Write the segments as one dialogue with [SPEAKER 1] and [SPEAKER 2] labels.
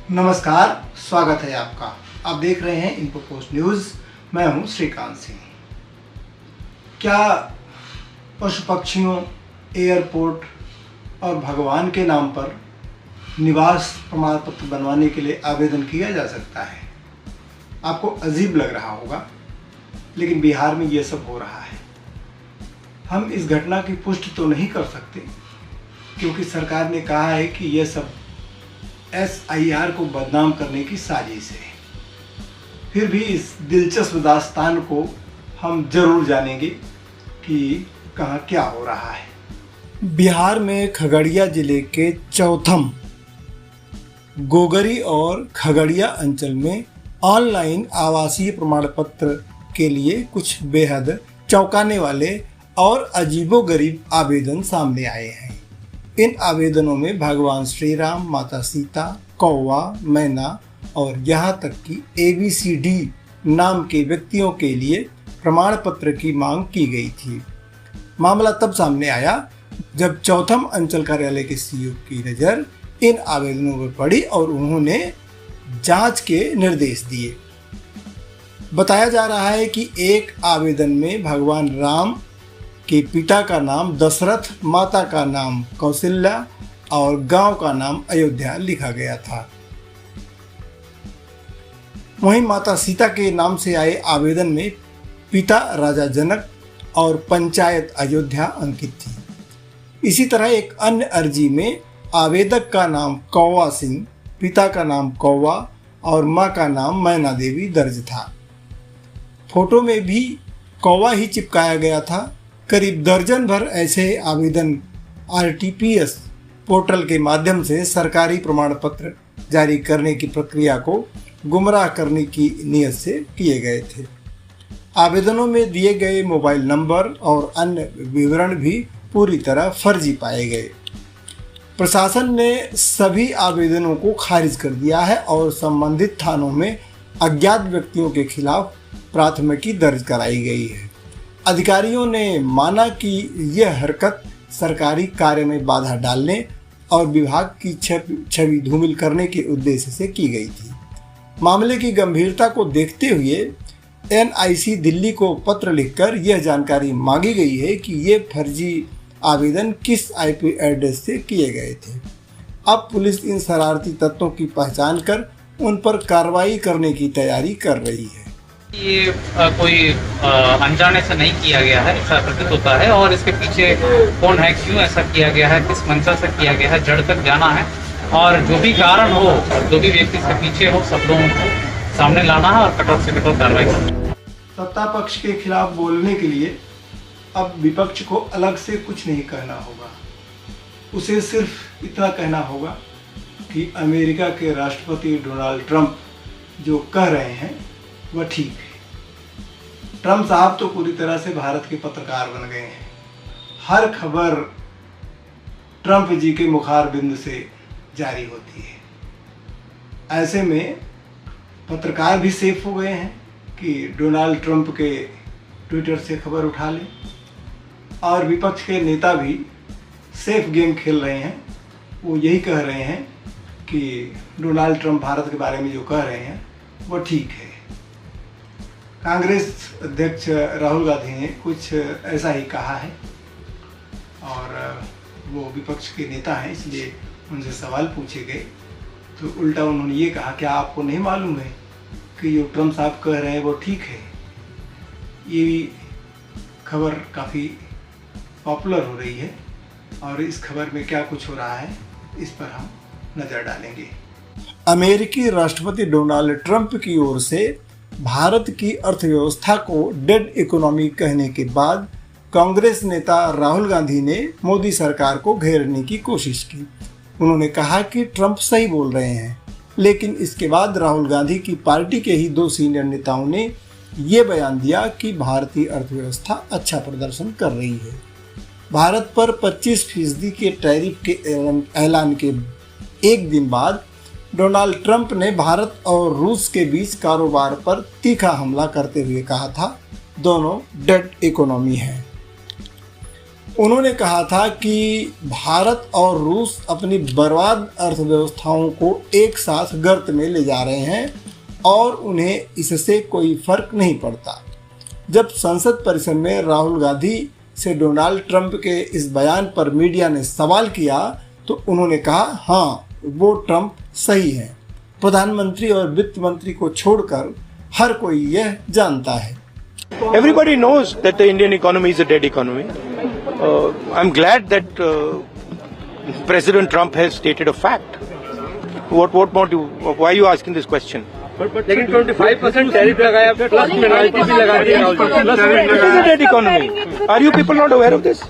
[SPEAKER 1] नमस्कार, स्वागत है आपका। आप देख रहे हैं इन्फो पोस्ट न्यूज़। मैं हूं श्रीकांत सिंह। क्या पशु पक्षियों, एयरपोर्ट और भगवान के नाम पर निवास प्रमाण पत्र बनवाने के लिए आवेदन किया जा सकता है? आपको अजीब लग रहा होगा, लेकिन बिहार में ये सब हो रहा है। हम इस घटना की पुष्टि तो नहीं कर सकते, क्योंकि सरकार ने कहा है कि यह सब SIR को बदनाम करने की साजिश है। फिर भी इस दिलचस्प दास्तान को हम जरूर जानेंगे कि कहाँ क्या हो रहा है। बिहार में खगड़िया जिले के चौथम, गोगरी और खगड़िया अंचल में ऑनलाइन आवासीय प्रमाण पत्र के लिए कुछ बेहद चौंकाने वाले और अजीबोगरीब आवेदन सामने आए हैं। इन आवेदनों में भगवान श्री राम, माता सीता, कौवा, मैना और यहाँ तक कि ABCD नाम के व्यक्तियों के लिए प्रमाण पत्र की मांग की गई थी। मामला तब सामने आया जब चौथम अंचल कार्यालय के CO की नज़र इन आवेदनों पर पड़ी और उन्होंने जांच के निर्देश दिए। बताया जा रहा है कि एक आवेदन में भगवान राम के पिता का नाम दशरथ, माता का नाम कौशल्या और गांव का नाम अयोध्या लिखा गया था। वहीं माता सीता के नाम से आए आवेदन में पिता राजा जनक और पंचायत अयोध्या अंकित थी। इसी तरह एक अन्य अर्जी में आवेदक का नाम कौवा सिंह, पिता का नाम कौवा और मां का नाम मैना देवी दर्ज था। फोटो में भी कौवा ही चिपकाया गया था। करीब दर्जन भर ऐसे आवेदन RTPS पोर्टल के माध्यम से सरकारी प्रमाण पत्र जारी करने की प्रक्रिया को गुमराह करने की नीयत से किए गए थे। आवेदनों में दिए गए मोबाइल नंबर और अन्य विवरण भी पूरी तरह फर्जी पाए गए। प्रशासन ने सभी आवेदनों को खारिज कर दिया है और संबंधित थानों में अज्ञात व्यक्तियों के खिलाफ प्राथमिकी दर्ज कराई गई है। अधिकारियों ने माना कि यह हरकत सरकारी कार्य में बाधा डालने और विभाग की छवि धूमिल करने के उद्देश्य से की गई थी। मामले की गंभीरता को देखते हुए NIC दिल्ली को पत्र लिखकर यह जानकारी मांगी गई है कि ये फर्जी आवेदन किस IP एड्रेस से किए गए थे। अब पुलिस इन शरारती तत्वों की पहचान कर उन पर कार्रवाई करने की तैयारी कर रही है।
[SPEAKER 2] ये कोई अनजाने से नहीं किया गया है, ऐसा प्रतीत होता है। और इसके पीछे कौन है, क्यों ऐसा किया गया है, किस मंशा से किया गया है, जड़ तक जाना है। और जो भी कारण हो, जो भी व्यक्ति इसके पीछे हो, सब लोगों को सामने लाना है और कठोर से कठोर कार्रवाई करना है।
[SPEAKER 1] सत्ता पक्ष के खिलाफ बोलने के लिए अब विपक्ष को अलग से कुछ नहीं कहना होगा। उसे सिर्फ इतना कहना होगा कि अमेरिका के राष्ट्रपति डोनाल्ड ट्रंप जो कह रहे हैं वह ठीक है। ट्रंप साहब तो पूरी तरह से भारत के पत्रकार बन गए हैं। हर खबर ट्रंप जी के मुखार बिंदु से जारी होती है। ऐसे में पत्रकार भी सेफ हो गए हैं कि डोनाल्ड ट्रंप के ट्विटर से खबर उठा लें, और विपक्ष के नेता भी सेफ गेम खेल रहे हैं। वो यही कह रहे हैं कि डोनाल्ड ट्रंप भारत के बारे में जो कह रहे हैं वो ठीक है। कांग्रेस अध्यक्ष राहुल गांधी ने कुछ ऐसा ही कहा है, और वो विपक्ष के नेता हैं, इसलिए उनसे सवाल पूछे गए तो उल्टा उन्होंने ये कहा, क्या आपको नहीं मालूम है कि जो ट्रंप साहब कह रहे हैं वो ठीक है। ये खबर काफ़ी पॉपुलर हो रही है, और इस खबर में क्या कुछ हो रहा है इस पर हम नज़र डालेंगे। अमेरिकी राष्ट्रपति डोनाल्ड ट्रंप की ओर से भारत की अर्थव्यवस्था को डेड इकोनॉमी कहने के बाद कांग्रेस नेता राहुल गांधी ने मोदी सरकार को घेरने की कोशिश की। उन्होंने कहा कि ट्रंप सही बोल रहे हैं, लेकिन इसके बाद राहुल गांधी की पार्टी के ही 2 सीनियर नेताओं ने ये बयान दिया कि भारतीय अर्थव्यवस्था अच्छा प्रदर्शन कर रही है। भारत पर 25% के टैरिफ के ऐलान के एक दिन बाद डोनाल्ड ट्रंप ने भारत और रूस के बीच कारोबार पर तीखा हमला करते हुए कहा था, दोनों डेड इकोनॉमी हैं। उन्होंने कहा था कि भारत और रूस अपनी बर्बाद अर्थव्यवस्थाओं को एक साथ गर्त में ले जा रहे हैं और उन्हें इससे कोई फर्क नहीं पड़ता। जब संसद परिसर में राहुल गांधी से डोनाल्ड ट्रंप के इस बयान पर मीडिया ने सवाल किया तो उन्होंने कहा, हाँ वो ट्रंप सही है। प्रधानमंत्री और वित्त मंत्री को छोड़कर हर कोई यह जानता है।
[SPEAKER 3] Everybody knows that the Indian economy is a dead economy. I'm glad that President Trump has stated a fact. What more do? Why are you asking this question?
[SPEAKER 4] लेकिन 25% टैरिफ लगाया प्लस पेनल्टी भी लगा दी Rahul ji.
[SPEAKER 3] It is a dead economy. Are you people not aware of this?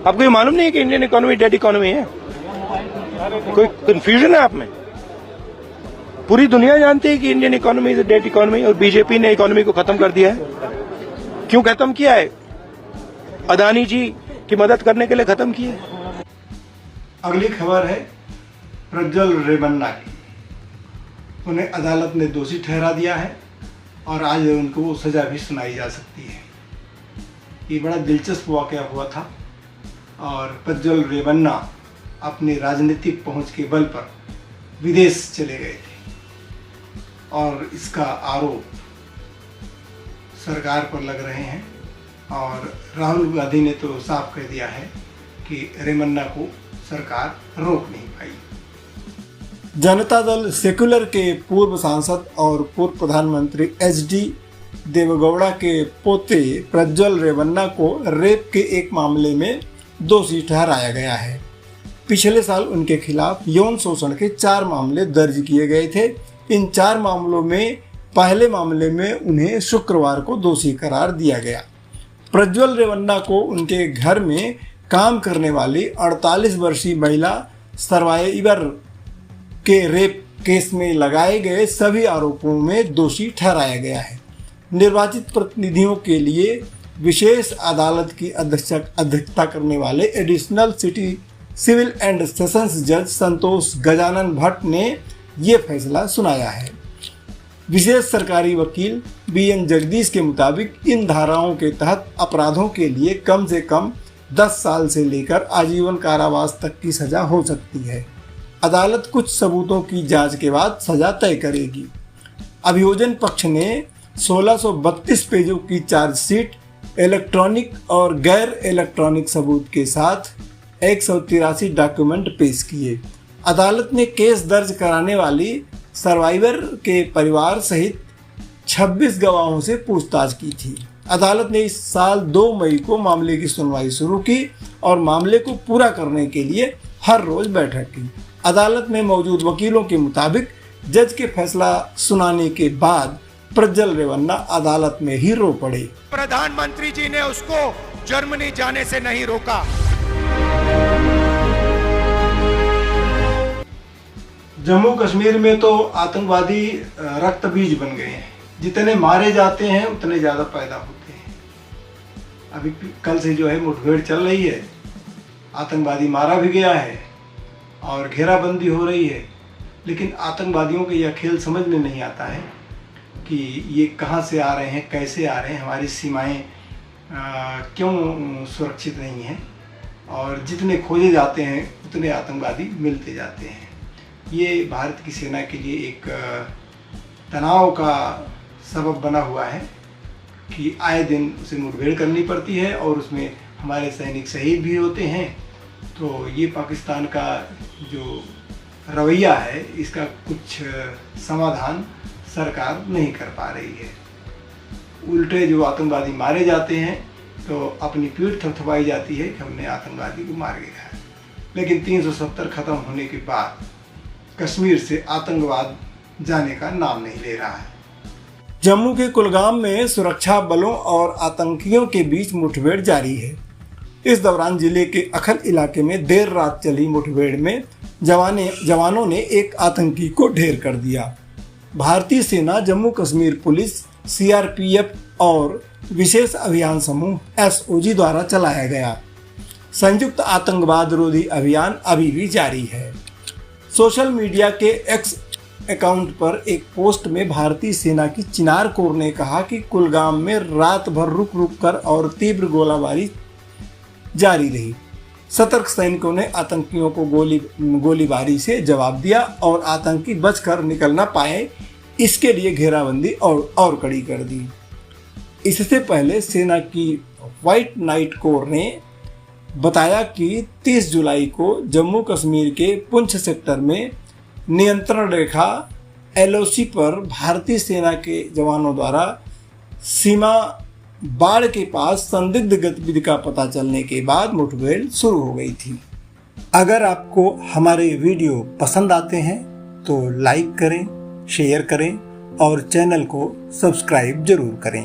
[SPEAKER 3] आपको ये मालूम नहीं है कि इंडियन इकोनॉमी डेड इकोनॉमी है? कोई कंफ्यूजन है आप में? पूरी दुनिया जानती है कि Indian economy is a dead economy और बीजेपी ने इकोनॉमी को खत्म कर दिया है। क्यों खत्म किया है? अदानी जी की मदद करने के लिए खत्म किया है।
[SPEAKER 1] अगली खबर है प्रज्वल रेवन्ना की। उन्हें अदालत ने दोषी ठहरा दिया है और आज उनको सजा भी सुनाई जा सकती है। ये बड़ा दिलचस्प वाकया हुआ था और प्रज्वल रेवन्ना अपनी राजनीतिक पहुंच के बल पर विदेश चले गए थे और इसका आरोप सरकार पर लग रहे हैं और राहुल गांधी ने तो साफ कह दिया है कि रेवन्ना को सरकार रोक नहीं पाई। जनता दल सेक्युलर के पूर्व सांसद और पूर्व प्रधानमंत्री HD देवेगौड़ा के पोते प्रज्वल रेवन्ना को रेप के एक मामले में दोषी ठहराया गया है। पिछले साल उनके खिलाफ यौन शोषण के 4 मामले दर्ज किए गए थे। इन 4 मामलों में पहले मामले में उन्हें शुक्रवार को दोषी करार दिया गया। प्रज्वल रेवन्ना को उनके घर में काम करने वाली 48 वर्षीय महिला सर्वाइवर के रेप केस में लगाए गए सभी आरोपों में दोषी ठहराया गया है। निर्वाचित प्रतिनिधियों के लिए विशेष अदालत की अध्यक्षता करने वाले एडिशनल सिविल एंड सेशंस जज संतोष गजानन भट्ट ने ये फैसला सुनाया है। विशेष सरकारी वकील BN जगदीश के मुताबिक इन धाराओं के तहत अपराधों के लिए कम से कम 10 साल से लेकर आजीवन कारावास तक की सजा हो सकती है। अदालत कुछ सबूतों की जांच के बाद सजा तय करेगी। अभियोजन पक्ष ने 1632 पेजों की चार्जशीट, इलेक्ट्रॉनिक और गैर इलेक्ट्रॉनिक सबूत के साथ 183 डॉक्यूमेंट पेश किए। अदालत ने केस दर्ज कराने वाली सर्वाइवर के परिवार सहित 26 गवाहों से पूछताछ की थी। अदालत ने इस साल 2 मई को मामले की सुनवाई शुरू की और मामले को पूरा करने के लिए हर रोज बैठक की। अदालत में मौजूद वकीलों के मुताबिक जज के फैसला सुनाने के बाद प्रज्वल रेवन्ना अदालत में ही रो पड़े।
[SPEAKER 3] प्रधानमंत्री जी ने उसको जर्मनी जाने से नहीं रोका।
[SPEAKER 1] जम्मू कश्मीर में तो आतंकवादी रक्त बीज बन गए हैं। जितने मारे जाते हैं उतने ज़्यादा पैदा होते हैं। अभी कल से जो है मुठभेड़ चल रही है, आतंकवादी मारा भी गया है और घेराबंदी हो रही है। लेकिन आतंकवादियों को यह खेल समझ में नहीं आता है कि ये कहाँ से आ रहे हैं, कैसे आ रहे हैं, हमारी सीमाएं क्यों सुरक्षित नहीं हैं और जितने खोजे जाते हैं उतने आतंकवादी मिलते जाते हैं। ये भारत की सेना के लिए एक तनाव का सबब बना हुआ है कि आए दिन उसे मुठभेड़ करनी पड़ती है और उसमें हमारे सैनिक शहीद भी होते हैं। तो ये पाकिस्तान का जो रवैया है इसका कुछ समाधान सरकार नहीं कर पा रही है। उल्टे जो आतंकवादी मारे जाते हैं तो अपनी पीठ थपथपाई जाती है कि हमने आतंकवादी को मार दिया है। लेकिन 370 खत्म होने के बाद कश्मीर से आतंकवाद जाने का नाम नहीं ले रहा है। जम्मू के कुलगाम में सुरक्षा बलों और आतंकियों के बीच मुठभेड़ जारी है। इस दौरान जिले के अखल इलाके में देर रात चली मुठभेड़ में जवानों ने एक आतंकी को ढेर कर दिया। भारतीय सेना, जम्मू कश्मीर पुलिस, CRPF और विशेष अभियान समूह SOG द्वारा चलाया गया संयुक्त आतंकवाद रोधी अभियान अभी भी जारी है। सोशल मीडिया के X अकाउंट पर एक पोस्ट में भारतीय सेना की चिनार कोर ने कहा कि कुलगाम में रात भर रुक रुक कर और तीव्र गोलाबारी जारी रही। सतर्क सैनिकों ने आतंकियों को गोलीबारी से जवाब दिया और आतंकी बचकर निकल न पाए, इसके लिए घेराबंदी और कड़ी कर दी। इससे पहले सेना की व्हाइट नाइट कोर ने बताया कि 30 जुलाई को जम्मू कश्मीर के पुंछ सेक्टर में नियंत्रण रेखा LOC पर भारतीय सेना के जवानों द्वारा सीमा बाड़ के पास संदिग्ध गतिविधि का पता चलने के बाद मुठभेड़ शुरू हो गई थी। अगर आपको हमारे वीडियो पसंद आते हैं तो लाइक करें, शेयर करें और चैनल को सब्सक्राइब जरूर करें।